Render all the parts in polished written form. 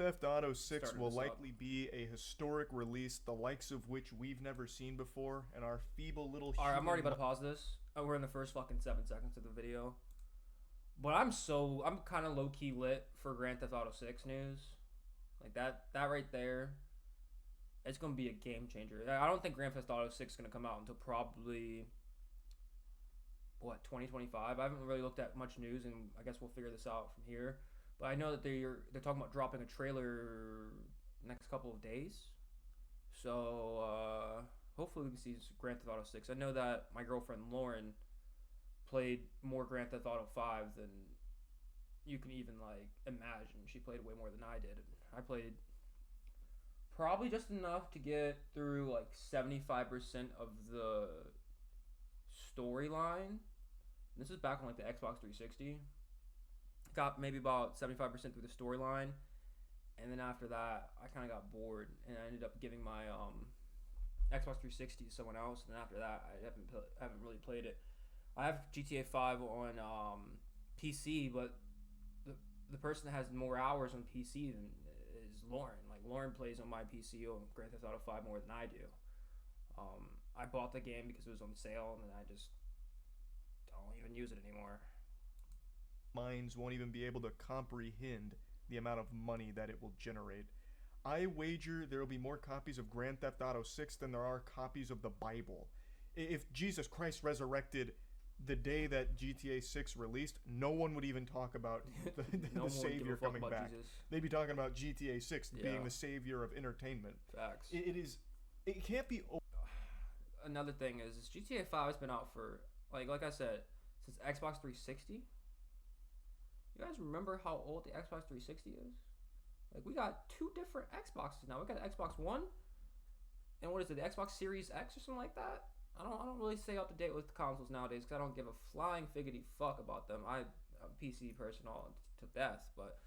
Theft Auto 6 Starting will this up. likely be a historic release, the likes of which we've never seen before, and our feeble little All right, I'm already human about to pause this. We're in the first fucking 7 seconds of the video. But I'm kind of low key lit for Grand Theft Auto 6 news. Like that right there, it's gonna be a game changer. I don't think Grand Theft Auto 6 is gonna come out until probably 2025. I haven't really looked at much news, and I guess we'll figure this out from here. But I know that they're talking about dropping a trailer next couple of days. So hopefully we can see Grand Theft Auto 6. I know that my girlfriend Lauren played more Grand Theft Auto 5 than you can even like imagine. She played way more than I did. I played probably just enough to get through like 75% of the storyline. This is back on like the Xbox 360. Got maybe about 75% through the storyline, and then after that I kind of got bored and I ended up giving my Xbox 360 to someone else, and then after that I haven't really played it. I have GTA 5 on PC, but the person that has more hours on PC than is Lauren. Like Lauren plays on my PC on Grand Theft Auto 5 more than I do. I bought the game because it was on sale, and then I just don't even use it anymore. minds won't even be able to comprehend the amount of money that it will generate. I wager there will be more copies of Grand Theft Auto 6 than there are copies of the Bible. If Jesus Christ resurrected the day that GTA 6 released, no one would even talk about the Savior coming back. Jesus. They'd be talking about GTA 6 being the savior of entertainment. Facts. It can't be. Another thing is GTA 5 has been out for like I said, since Xbox 360. You guys remember how old the Xbox 360 is? Like we got two different Xboxes now. We got the Xbox One, and what is it? The Xbox Series X or something like that. I don't really stay up to date with the consoles nowadays because I don't give a flying figgity fuck about them. I'm a PC person all to death, but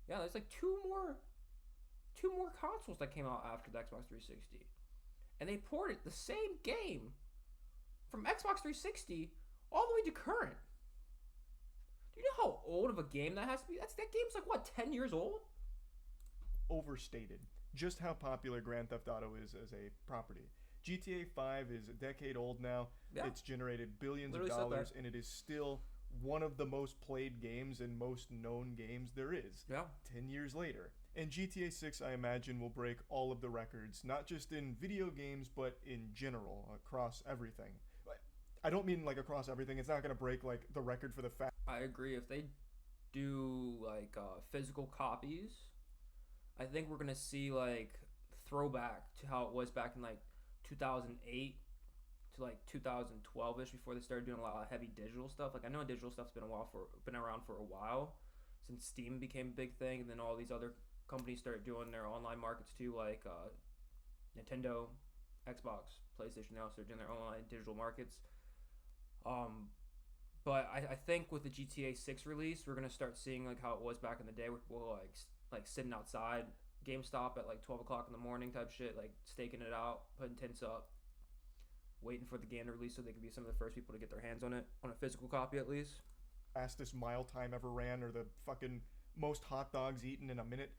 yeah, there's like two more consoles that came out after the Xbox 360, and they ported the same game from Xbox 360 all the way to current. Do you know how old of a game that has to be? That game's like what, 10 years old? Overstated just how popular Grand Theft Auto is as a property. GTA 5 is a decade old now. Yeah. It's generated billions of dollars, and it is still one of the most played games and most known games there is. Yeah. 10 years later. And GTA 6, I imagine, will break all of the records, not just in video games, but in general, across everything. I don't mean like across everything. It's not going to break like the record for the fact. I agree. If they do like physical copies, I think we're going to see like throwback to how it was back in like 2008 to like 2012ish before they started doing a lot of heavy digital stuff. Like I know digital stuff's been around for a while since Steam became a big thing, and then all these other companies started doing their online markets too, like Nintendo, Xbox, PlayStation. Now started doing their online digital markets. But I think with the GTA 6 release, we're gonna start seeing like how it was back in the day. We'll like sitting outside GameStop at like 12 o'clock in the morning type shit, like staking it out, putting tents up, waiting for the game to release so they can be some of the first people to get their hands on it, on a physical copy at least. Fastest mile time ever ran, or the fucking most hot dogs eaten in a minute.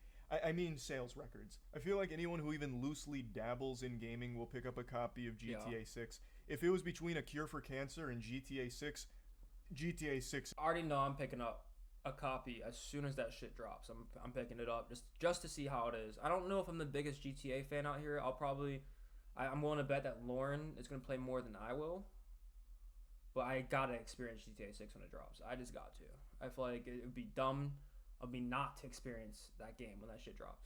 I mean sales records. I feel like anyone who even loosely dabbles in gaming will pick up a copy of GTA 6. If it was between A Cure for Cancer and GTA 6, GTA 6. I already know I'm picking up a copy as soon as that shit drops. I'm picking it up just to see how it is. I don't know if I'm the biggest GTA fan out here. I'm willing to bet that Lauren is going to play more than I will. But I gotta experience GTA 6 when it drops. I just got to. I feel like it would be dumb of me not to experience that game when that shit drops.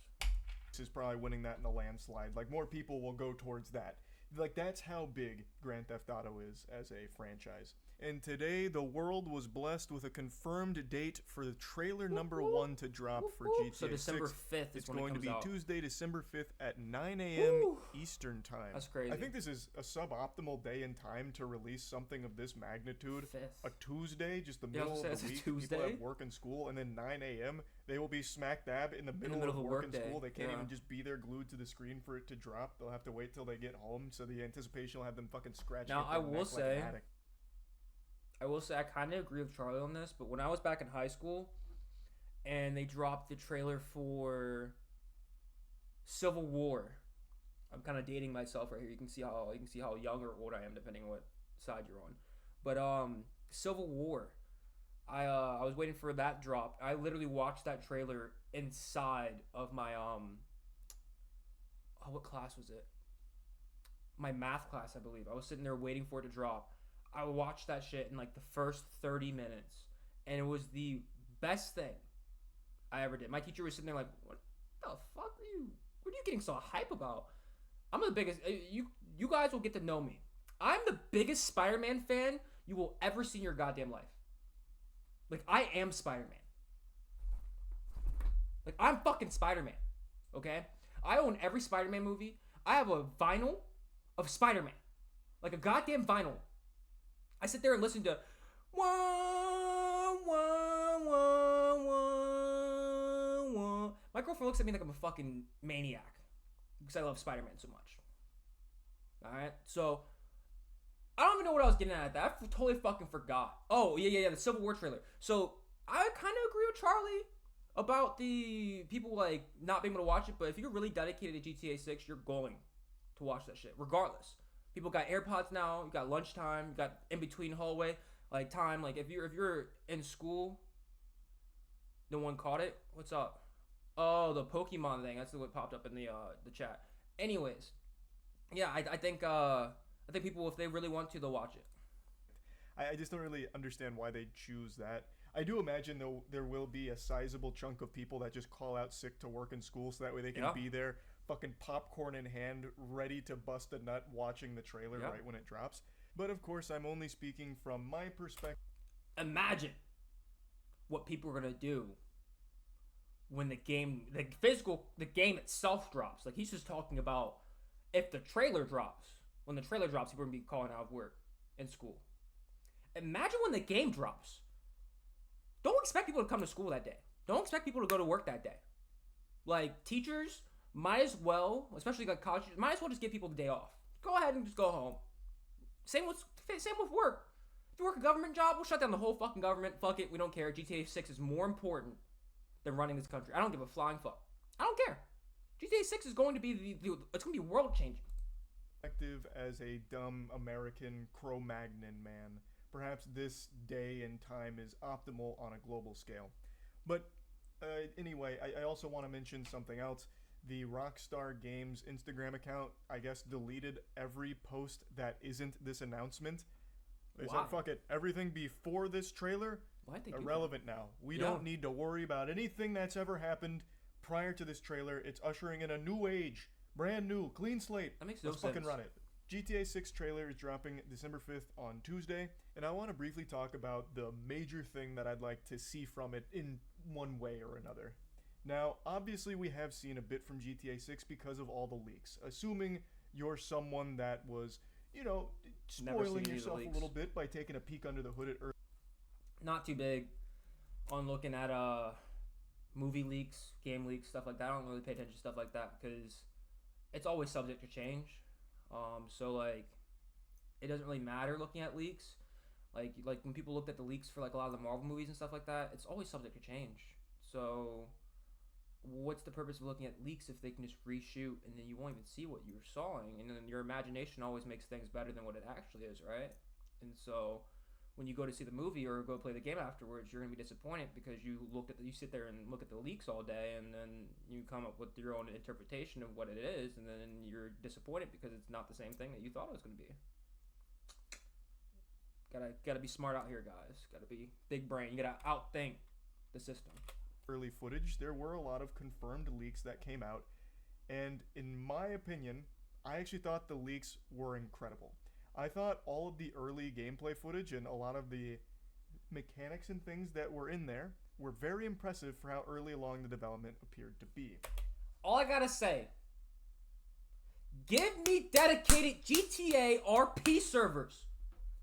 Is probably winning that in a landslide. Like more people will go towards that. Like that's how big Grand Theft Auto is as a franchise. And today, the world was blessed with a confirmed date for the trailer number 1 to drop for GTA 6. So December 5th is when going it comes to be out. Tuesday, December 5th at 9 a.m. Eastern time. That's crazy. I think this is a suboptimal day and time to release something of this magnitude. 5th. A Tuesday, just the middle of the week. Tuesday? People have work and school, and then 9 a.m. they will be smack dab in the middle of work and school. They can't even just be there glued to the screen for it to drop. They'll have to wait till they get home, so the anticipation will have them fucking scratching. Now, I will say I kind of agree with Charlie on this, but when I was back in high school and they dropped the trailer for Civil War. I'm kind of dating myself right here. You can see how young or old I am depending on what side you're on. But Civil War. I was waiting for that drop. I literally watched that trailer inside of my what class was it? My math class, I believe. I was sitting there waiting for it to drop. I watched that shit in like the first 30 minutes, and it was the best thing I ever did. My teacher was sitting there like, "What the fuck are you? What are you getting so hype about?" I'm the biggest. You guys will get to know me. I'm the biggest Spider-Man fan you will ever see in your goddamn life. Like, I am Spider-Man. Like, I'm fucking Spider-Man. Okay? I own every Spider-Man movie. I have a vinyl of Spider-Man. Like a goddamn vinyl. I sit there and listen to wah, wah, wah, wah, wah. My girlfriend looks at me like I'm a fucking maniac because I love Spider-Man so much. Alright? So, I don't even know what I was getting at that. I totally fucking forgot. Oh, yeah, the Civil War trailer. So, I kind of agree with Charlie about the people, like, not being able to watch it, but if you're really dedicated to GTA 6, you're going to watch that shit, regardless. People got AirPods now, you got lunchtime, you got in-between hallway, like, time. Like, if you're in school, no one caught it? What's up? Oh, the Pokemon thing. That's what popped up in the chat. Anyways, yeah, I think people, if they really want to, they'll watch it. I just don't really understand why they choose that. I do imagine though there will be a sizable chunk of people that just call out sick to work in school so that way they can be there, fucking popcorn in hand, ready to bust a nut watching the trailer right when it drops. But of course, I'm only speaking from my perspective. Imagine what people are gonna do when the game itself drops. Like, he's just talking about if the trailer drops. When the trailer drops, people are gonna be calling out of work in school. Imagine when the game drops. Don't expect people to come to school that day. Don't expect people to go to work that day. Like, teachers might as well, especially like college teachers, might as well just give people the day off. Go ahead and just go home. Same with work. If you work a government job, we'll shut down the whole fucking government. Fuck it, we don't care. GTA 6 is more important than running this country. I don't give a flying fuck. I don't care. GTA 6 is going to be it's going to be world changing. As a dumb American Cro-Magnon man, perhaps this day and time is optimal on a global scale. But anyway, I also want to mention something else. The Rockstar Games Instagram account, I guess, deleted every post that isn't this announcement. They said, fuck it, everything before this trailer, irrelevant now. We don't need to worry about anything that's ever happened prior to this trailer. It's ushering in a new age. Brand new, clean slate. That makes no sense. Let's fucking run it. GTA 6 trailer is dropping December 5th on Tuesday, and I want to briefly talk about the major thing that I'd like to see from it in one way or another. Now, obviously we have seen a bit from GTA 6 because of all the leaks. Assuming you're someone that was, spoiling yourself a little bit by taking a peek under the hood at Earth. Not too big on looking at movie leaks, game leaks, stuff like that. I don't really pay attention to stuff like that because it's always subject to change. So like, it doesn't really matter looking at leaks. Like when people looked at the leaks for like a lot of the Marvel movies and stuff like that, it's always subject to change. So what's the purpose of looking at leaks if they can just reshoot and then you won't even see what you're sawing, and then your imagination always makes things better than what it actually is, right? And so when you go to see the movie or go play the game afterwards, you're gonna be disappointed because you sit there and look at the leaks all day, and then you come up with your own interpretation of what it is, and then you're disappointed because it's not the same thing that you thought it was gonna be. Gotta be smart out here, guys. Gotta be big brain. You gotta outthink the system. Early footage, there were a lot of confirmed leaks that came out, and in my opinion, I actually thought the leaks were incredible. I thought all of the early gameplay footage and a lot of the mechanics and things that were in there were very impressive for how early along the development appeared to be. All I gotta say, give me dedicated GTA RP servers.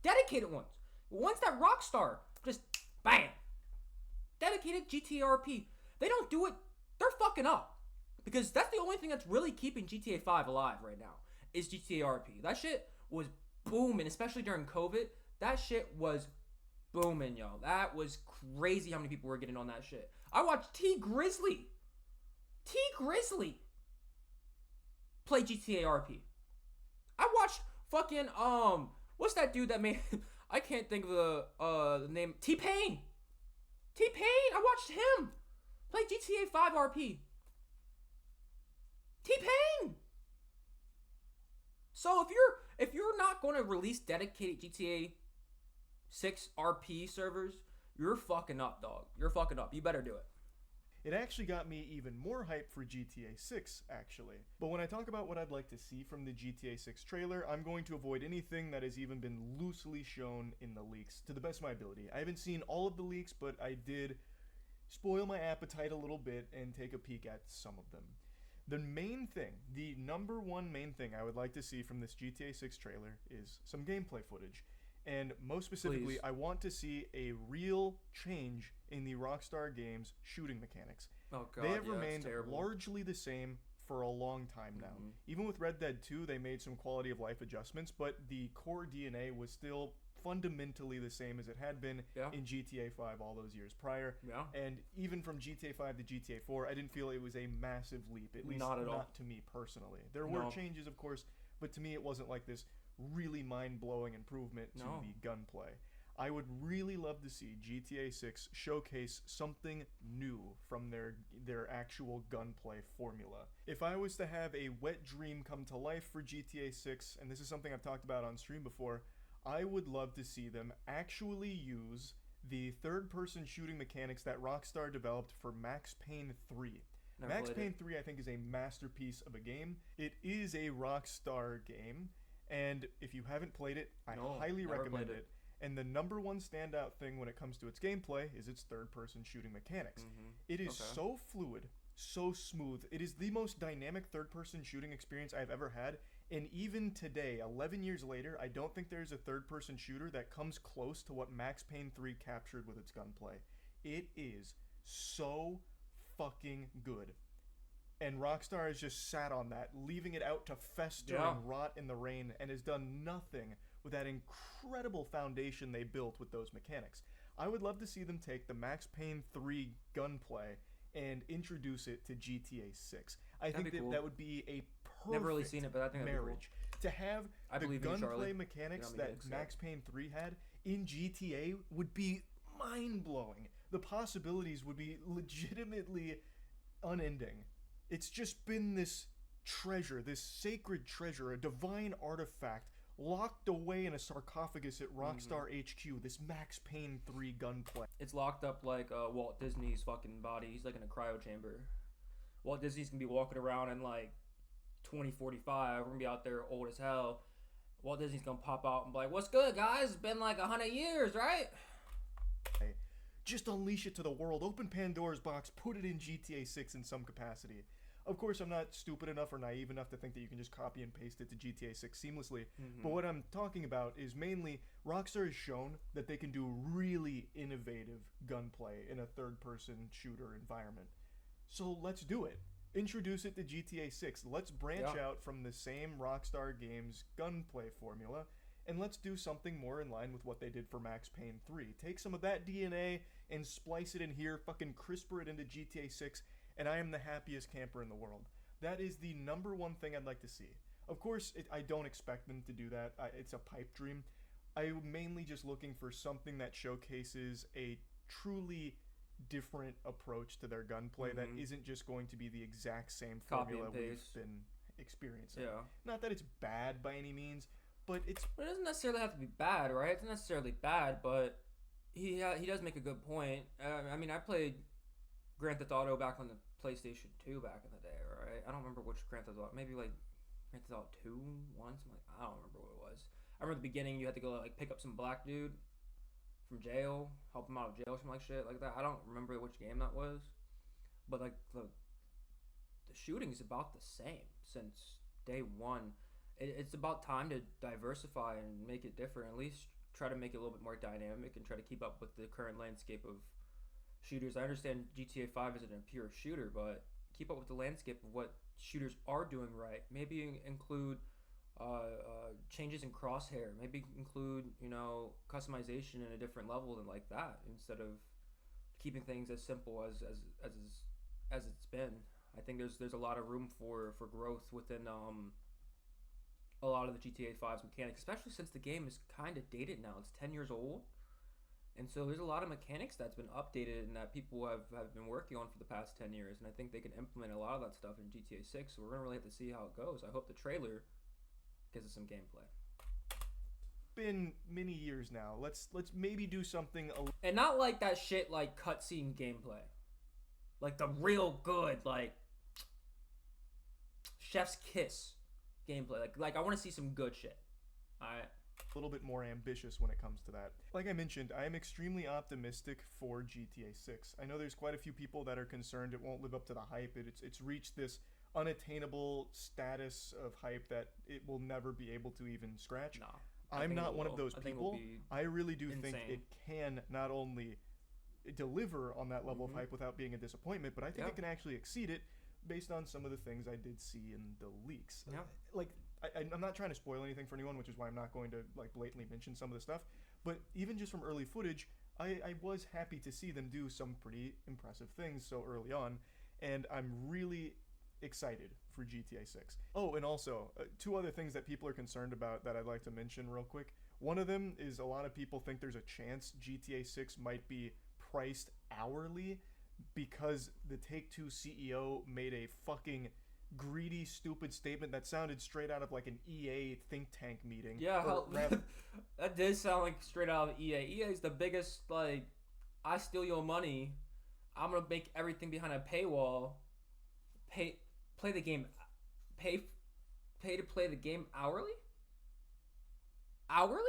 Dedicated ones. Ones that Rockstar just bam. Dedicated GTA RP. They don't do it, they're fucking up. Because that's the only thing that's really keeping GTA 5 alive right now is GTA RP. That shit was booming, especially during COVID. That shit was booming, yo. That was crazy how many people were getting on that shit. I watched T Grizzly play GTA RP. I watched fucking what's that dude that made I can't think of the name. T-Pain. T-Pain. I watched him play GTA 5 RP. T-Pain. So if you're not going to release dedicated GTA 6 RP servers, you're fucking up, dog. You're fucking up. You better do it. It actually got me even more hyped for GTA 6, actually. But when I talk about what I'd like to see from the GTA 6 trailer, I'm going to avoid anything that has even been loosely shown in the leaks, to the best of my ability. I haven't seen all of the leaks, but I did spoil my appetite a little bit and take a peek at some of them. The main thing, the number one main thing I would like to see from this GTA 6 trailer is some gameplay footage. And most specifically, Please. I want to see a real change in the Rockstar Games shooting mechanics. Oh god, They have yeah, remained it's terrible. largely the same for a long time now. Mhm. Even with Red Dead 2, they made some quality of life adjustments, but the core DNA was still fundamentally the same as it had been Yeah. in GTA 5 all those years prior. Yeah. And even from GTA 5 to GTA 4, I didn't feel it was a massive leap, at least Not at all. not to me personally. There were No. changes, of course, but to me it wasn't like this really mind-blowing improvement to No. the gunplay. I would really love to see GTA 6 showcase something new from their actual gunplay formula. If I was to have a wet dream come to life for GTA 6, and this is something I've talked about on stream before, I would love to see them actually use the third-person shooting mechanics that Rockstar developed for Max Payne 3. Never Max played Payne it. 3, I think, is a masterpiece of a game. It is a Rockstar game, and if you haven't played it, I No, highly never recommend played it. And the number one standout thing when it comes to its gameplay is its third-person shooting mechanics. Mhm. It is Okay. so fluid, so smooth. It is the most dynamic third-person shooting experience I've ever had. And even today, 11 years later, I don't think there's a third-person shooter that comes close to what Max Payne 3 captured with its gunplay. It is so fucking good. And Rockstar has just sat on that, leaving it out to fester Yeah. and rot in the rain, and has done nothing with that incredible foundation they built with those mechanics. I would love to see them take the Max Payne 3 gunplay and introduce it to GTA 6. I That'd think be that cool. that would be a perfect Never really seen it, but I think that'd be cool. marriage. To have I the believe in you, gunplay Charlie. mechanics You know, I'm that gonna Max Payne 3 had in GTA would be mind-blowing. The possibilities would be legitimately unending. It's just been this treasure, this sacred treasure, a divine artifact locked away in a sarcophagus at Rockstar HQ, this Max Payne 3 gunplay. It's locked up like Walt Disney's fucking body. He's like in a cryo chamber. Walt Disney's gonna be walking around in like 2045. We're gonna be out there old as hell. Walt Disney's gonna pop out and be like, "What's good, guys? It's been like 100 years, right?" Just unleash it to the world. Open Pandora's box. Put it in GTA 6 in some capacity. Of course, I'm not stupid enough or naive enough to think that you can just copy and paste it to GTA 6 seamlessly. But what I'm talking about is mainly Rockstar has shown that they can do really innovative gunplay in a third-person shooter environment. So let's do it. Introduce it to GTA 6. Let's branch Yeah. out from the same Rockstar Games gunplay formula, and let's do something more in line with what they did for Max Payne 3. Take some of that DNA and splice it in here, fucking crisper it into GTA 6, and I am the happiest camper in the world. That is the number one thing I'd like to see. Of course, I don't expect them to do that. It's a pipe dream. I'm mainly just looking for something that showcases a truly different approach to their gunplay that isn't just going to be the exact same Copy formula and we've paste. been experiencing. Yeah. Not that it's bad by any means, but it's But it doesn't necessarily have to be bad, right? It's not necessarily bad, but he does make a good point. I mean, I played Grand Theft Auto back on the PlayStation 2 back in the day, right? I don't remember which Grand Theft Auto. Maybe like Grand Theft Auto 2 once. I don't remember what it was. I remember the beginning you had to go like pick up some black dude from jail, help him out of jail, something like shit like that. I don't remember which game that was, but like the shooting is about the same since day one. It's about time to diversify and make it different. At least try to make it a little bit more dynamic and try to keep up with the current landscape of shooters. I understand GTA 5 isn't a pure shooter, but keep up with the landscape of what shooters are doing right. Maybe include changes in crosshair. Maybe include customization in a different level than like that, instead of keeping things as simple as it's been. I think there's a lot of room for growth within a lot of the GTA 5's mechanics, especially since the game is kind of dated now. It's 10 years old. And so there's a lot of mechanics that's been updated and that people have been working on for the past 10 years. And I think they can implement a lot of that stuff in GTA 6. So we're going to really have to see how it goes. I hope the trailer gives us some gameplay. Been many years now. Let's maybe do something and not like that shit like cutscene gameplay. Like the real good, like chef's kiss gameplay. Like I want to see some good shit. Alright. A little bit more ambitious when it comes to that. Like I mentioned, I am extremely optimistic for GTA 6. I know there's quite a few people that are concerned it won't live up to the hype. It's reached this unattainable status of hype that it will never be able to even scratch. No, I'm not one of those people. I really do think it can not only deliver on that level of hype without being a disappointment, but I think it can actually exceed it based on some of the things I did see in the leaks. Yeah. Like, I'm not trying to spoil anything for anyone, which is why I'm not going to like blatantly mention some of the stuff. But even just from early footage, I was happy to see them do some pretty impressive things so early on, and I'm really excited for GTA 6. Oh, and also, two other things that people are concerned about that I'd like to mention real quick. One of them is a lot of people think there's a chance GTA 6 might be priced hourly because the Take-Two CEO made a fucking greedy, stupid statement that sounded straight out of like an EA think tank meeting. Yeah, that did sound like straight out of EA. EA is the biggest, like, I steal your money, I'm gonna make everything behind a paywall, play the game, pay to play the game hourly? Hourly?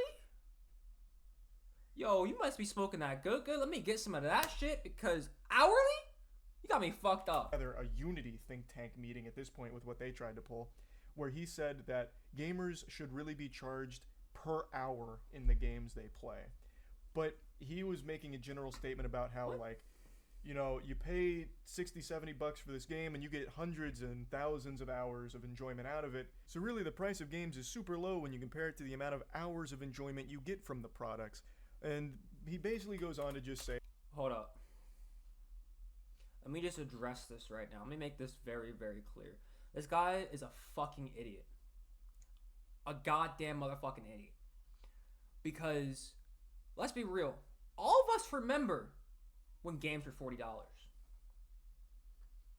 Yo, you must be smoking that good. Let me get some of that shit because hourly? You got me fucked up. Rather, a Unity think tank meeting at this point with what they tried to pull, where he said that gamers should really be charged per hour in the games they play. But he was making a general statement about how, like, you know, you pay $60-$70 for this game and you get hundreds and thousands of hours of enjoyment out of it. So really the price of games is super low when you compare it to the amount of hours of enjoyment you get from the products. And he basically goes on to just say, hold up. Let me just address this right now. Let me make this very, very clear. This guy is a fucking idiot. A goddamn motherfucking idiot. Because, let's be real. All of us remember when games were $40.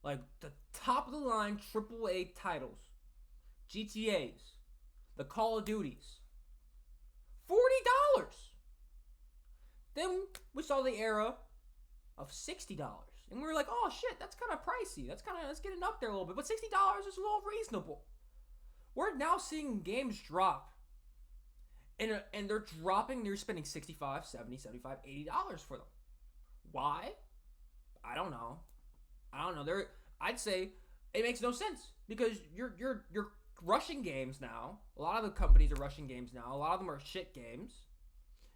Like, the top of the line AAA titles. GTAs. The Call of Duties. $40! Then we saw the era of $60. And we were like, oh shit, that's kind of pricey. That's getting up there a little bit. But $60 is a little reasonable. We're now seeing games drop. And they're dropping, they're spending $65, $70, $75, $80 for them. Why? I don't know. I'd say it makes no sense. Because you're rushing games now. A lot of the companies are rushing games now. A lot of them are shit games.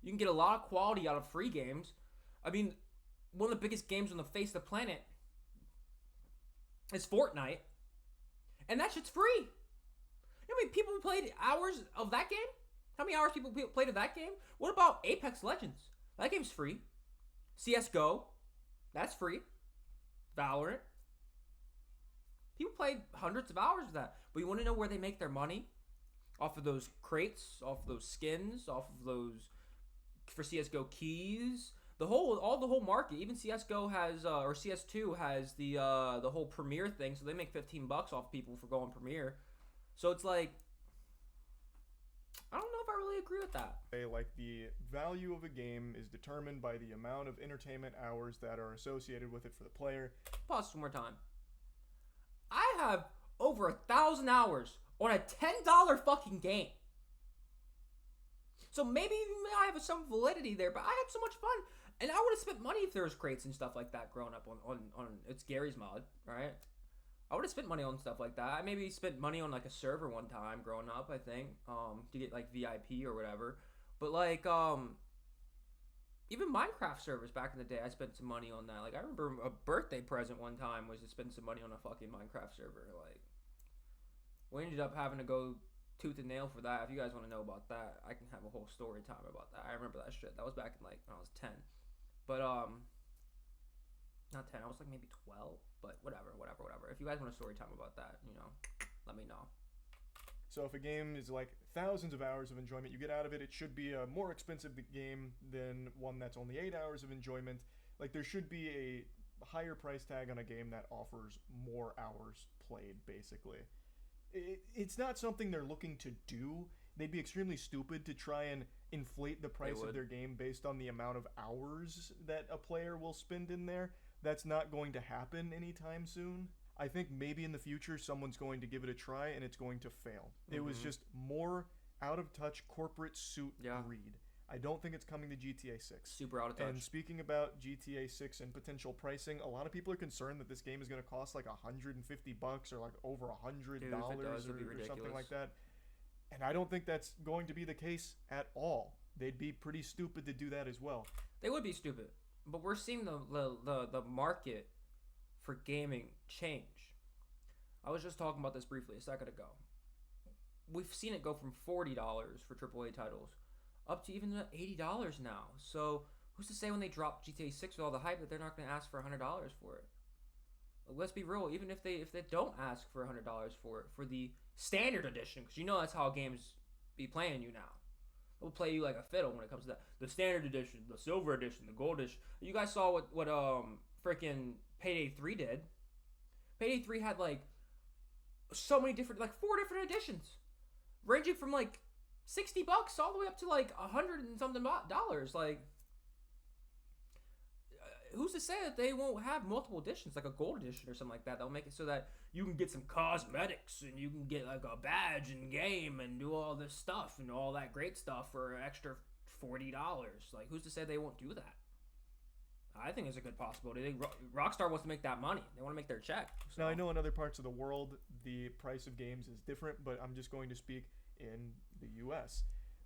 You can get a lot of quality out of free games. I mean, one of the biggest games on the face of the planet is Fortnite. And that shit's free. You know how many people played hours of that game? How many hours people played of that game? What about Apex Legends? That game's free. CSGO, that's free. Valorant. People played hundreds of hours of that. But you want to know where they make their money? Off of those crates, off of those skins, off of those for CSGO keys. The whole market, even CS:GO has or CS2 has the whole Premier thing, so they make $15 off people for going Premier. So it's like, I don't know if I really agree with that. Like, the value of a game is determined by the amount of entertainment hours that are associated with it for the player. Pause one more time. I have over 1,000 hours on a $10 fucking game. So maybe I have some validity there, but I had so much fun. And I would have spent money if there was crates and stuff like that growing up on it's Gary's mod, right? I would have spent money on stuff like that. I maybe spent money on like a server one time growing up, I think, to get like VIP or whatever. But like even Minecraft servers back in the day, I spent some money on that. Like I remember a birthday present one time was to spend some money on a fucking Minecraft server. Like we ended up having to go tooth and nail for that. If you guys want to know about that, I can have a whole story time about that. I remember that shit. That was back in like when I was 10. But Not 10. I was like maybe 12. But whatever. If you guys want a story time about that, let me know. So if a game is like thousands of hours of enjoyment you get out of it, it should be a more expensive game than one that's only 8 hours of enjoyment. Like there should be a higher price tag on a game that offers more hours played, basically. It's not something they're looking to do. They'd be extremely stupid to try and inflate the price of their game based on the amount of hours that a player will spend in there. That's not going to happen anytime soon. I think maybe in the future someone's going to give it a try and it's going to fail. It was just more out of touch corporate suit greed. I don't think it's coming to GTA 6. Super out of touch. And speaking about GTA 6 and potential pricing, a lot of people are concerned that this game is going to cost like $150 or like over $100 or something like that. And I don't think that's going to be the case at all. They'd be pretty stupid to do that as well. They would be stupid. But we're seeing the market for gaming change. I was just talking about this briefly a second ago. We've seen it go from $40 for AAA titles up to even $80 now. So who's to say when they drop GTA 6 with all the hype that they're not going to ask for $100 for it? Let's be real. Even if they don't ask for $100 for it, for the standard edition, because that's how games be playing you now. They'll play you like a fiddle when it comes to that. The standard edition, the silver edition, the gold edition. You guys saw what freaking Payday 3 did. Payday 3 had like so many different, like 4 different editions, ranging from like $60 all the way up to like $100 and something dollars. Like, who's to say that they won't have multiple editions, like a gold edition or something like that? They'll make it so that you can get some cosmetics and you can get like a badge in game and do all this stuff and all that great stuff for an extra $40. Like, who's to say they won't do that? I think it's a good possibility. Rockstar wants to make that money. They want to make their check. So. Now, I know in other parts of the world, the price of games is different, but I'm just going to speak in the U.S.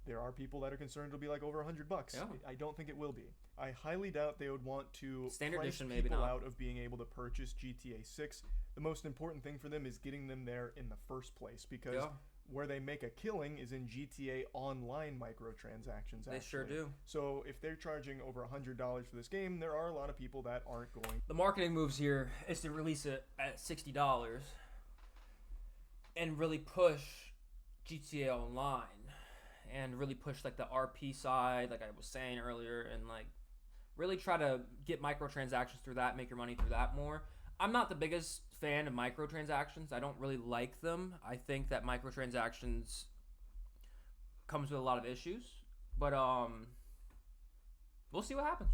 There are people that are concerned it'll be like over $100. Yeah. I don't think it will be. I highly doubt they would want to standard price edition, people maybe not. out of being able to purchase GTA 6. The most important thing for them is getting them there in the first place, because where they make a killing is in GTA Online microtransactions. They sure do. So if they're charging over $100 for this game, there are a lot of people that aren't going. The marketing moves here is to release it at $60 and really push GTA Online and really push like the RP side, like I was saying earlier, and like really try to get microtransactions through that, make your money through that more. I'm not the biggest fan of microtransactions. I don't really like them. I think that microtransactions comes with a lot of issues, but we'll see what happens.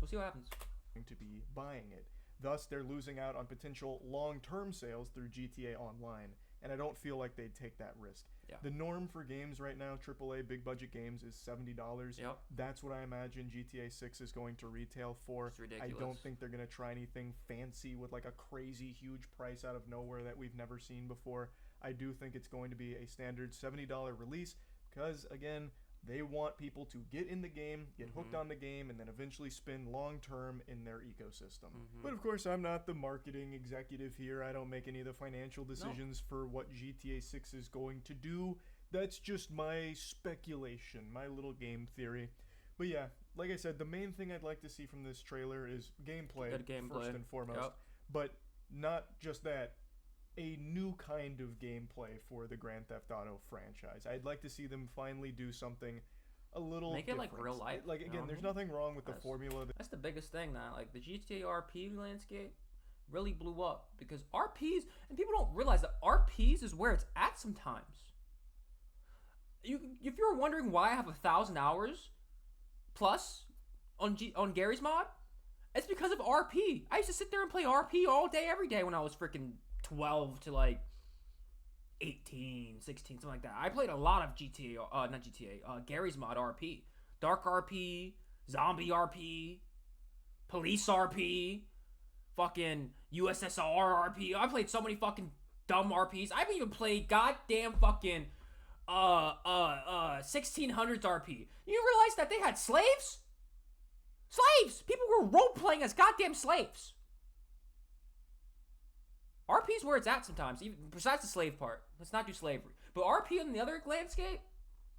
To be buying it. Thus, they're losing out on potential long-term sales through GTA Online, and I don't feel like they'd take that risk. Yeah. The norm for games right now, AAA big-budget games, is $70. Yep. That's what I imagine GTA 6 is going to retail for. It's ridiculous. I don't think they're going to try anything fancy with like a crazy huge price out of nowhere that we've never seen before. I do think it's going to be a standard $70 release because, again, they want people to get in the game, get hooked on the game, and then eventually spend long-term in their ecosystem. But of course, I'm not the marketing executive here. I don't make any of the financial decisions for what GTA 6 is going to do. That's just my speculation, my little game theory. But yeah, like I said, the main thing I'd like to see from this trailer is gameplay, first and foremost. Yep. But not just that. A new kind of gameplay for the Grand Theft Auto franchise. I'd like to see them finally do something a little make it different. like real life. Like again, there's nothing wrong with the formula. That's the biggest thing now. Like the GTA RP landscape really blew up because RPs, and people don't realize that RPs is where it's at sometimes. If you're wondering why I have 1,000 hours plus on Gary's mod, it's because of RP. I used to sit there and play RP all day, every day when I was freaking 12 to like 18, 16, something like that. I played a lot of Gary's mod RP. Dark RP, Zombie RP, Police RP, fucking USSR RP. I played so many fucking dumb RPs. I've even played goddamn fucking 1600s RP. You realize that they had slaves? Slaves! People were role-playing as goddamn slaves. RP is where it's at sometimes, even besides the slave part. Let's not do slavery. But RP in the other landscape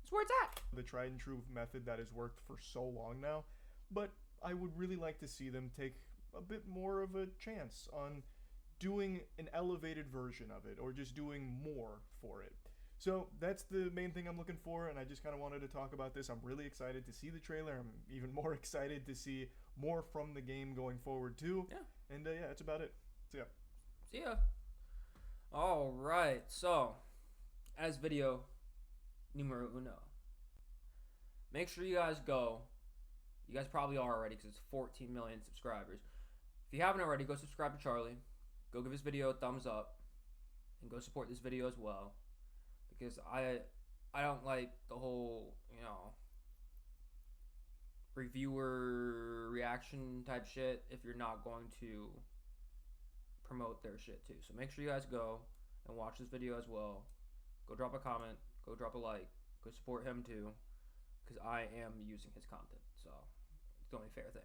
is where it's at. The tried and true method that has worked for so long now. But I would really like to see them take a bit more of a chance on doing an elevated version of it or just doing more for it. So that's the main thing I'm looking for, and I just kind of wanted to talk about this. I'm really excited to see the trailer. I'm even more excited to see more from the game going forward too. Yeah. And yeah, that's about it. So yeah. See ya. All right. So, as video numero uno, make sure you guys go. You guys probably are already because it's 14 million subscribers. If you haven't already, go subscribe to Charlie. Go give this video a thumbs up, and go support this video as well. Because I don't like the whole, reviewer reaction type shit if you're not going to promote their shit too. So make sure you guys go and watch this video as well. Go drop a comment, go drop a like, go support him too, because I am using his content. So it's the only fair thing.